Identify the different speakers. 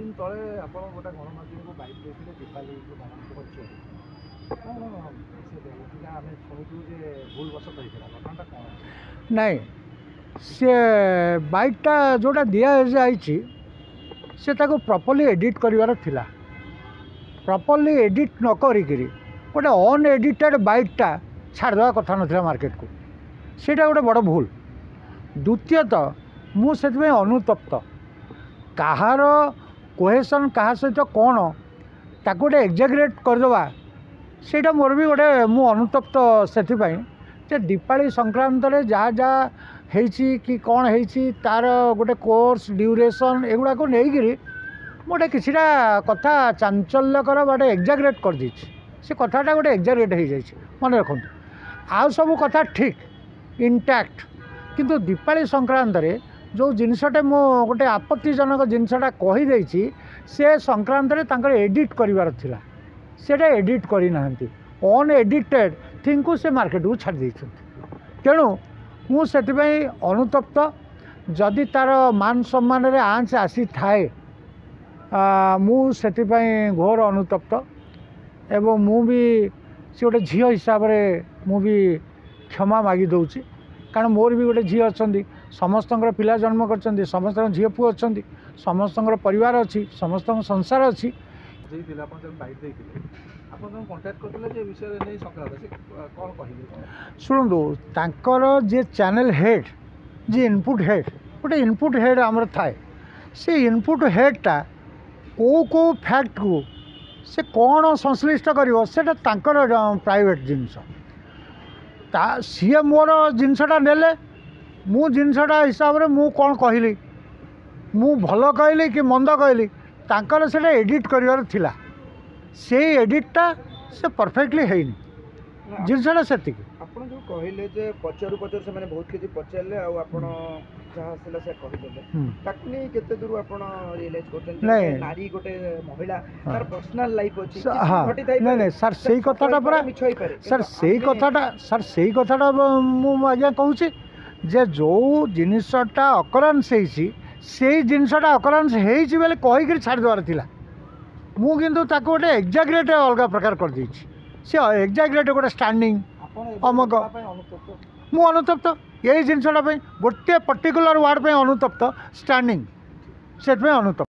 Speaker 1: दिन तले आप गोटे गणमाध्यम को बाइक देखते दीपाली आम शुणुचु भूल बस घटनाटा कौन
Speaker 2: नहीं से बाइकटा जोटा दिखाई से प्रॉपर्ली एडिट करार थिला प्रॉपर्ली एडिट न करी गोटे अनएडिटेड बाइकटा छाड़देवा कथा ना मार्केट को सीटा गोटे बड़ भूल। द्वितीयतः मुझे अनुतप्त कहार कोहेसन क्या सहित कौन ताको गोटे एक्जाग्रेट करदेवा सेटा मोर भी गोटे मु अनुतप्त से दीपावली संक्रांत रे जहाँ जहाँ होती कि कौन होती तार गोटे कोर्स ड्यूरेशन एगुड़ा को लेकिन गोटे किसीटा कथा चांचल्यकर गोटे एक्जाग्रेट कर दी से कथाटा गोटे एक्जाग्रेट हो जाए मन रखु आउ सब कथा ठीक इंटैक्ट किंतु दीपावली संक्रांत रे जो जिनसटे मो गोटे आपत्तिजनक जिनसटा कहीदे से संक्रांत रे तांकर एडिट करिवार थिला सेटा एडिट करी नाहंती अनएडिटेड थिंग को से मार्केट को छाड़ देइछंती। तेणु मु सेतिपई अनुतप्त जदि तार मान सम्मान रे आंच आसी थाए मु सेतिपई घोर अनुतप्त एवं मु भी से गोटे झील हिसाब रे मु भी क्षमा मागी दउची कारण मोर भी गोटे झी अच्छा समस्त पिला जन्म कर समस्त झी पु अच्छा समस्त परिवार अच्छी समस्त संसार अच्छी शुणु तांकर जे चैनल हेड जे इनपुट हेड गोटे इनपुट हेड आमर थाए से इनपुट हेडटा को फैक्ट को से कौन संश्लिष्ट कर प्राइवेट जिनस सी मोर जिनसटा नेले मु जिनसटा हिसाब रे मु कौन कहली मु भल कहली कि मंद कहली तांकर सेटा एडिट करिवार थिला से एडिटटा से परफेक्टली हेनी जिनसटा सेतिक
Speaker 1: आपण जो कहले जे पचरु पचर से माने बहुत किछि पचरले आ आपण जहाँ सिला से कहिदेले ताकनी केते दूर आपण रियलाइज करछन नारी गोटे महिला तार पर्सनल लाइफ अछि घटी थाइ
Speaker 2: नहीं नहीं सर सेही कथाटा परा सर सेही कथाटा मु आज्ञा कहूछि जे जो जिनिसटा अकरेंस होइछि सेही जिनिसटा अकरेंस होइछि बेले कहि कि छाड़ देवार थिला मु किंतु ताको गोटे एक्जाग्रेट अलग प्रकार कर देछि से एक्जाग्रेट गोटे स्टैंडिंग अमक मु अनुतप्त यही जिनसटा गोटे पर्टिकुलर वार्ड पे अनुतप्त स्टैंडिंग से अनुतप्त।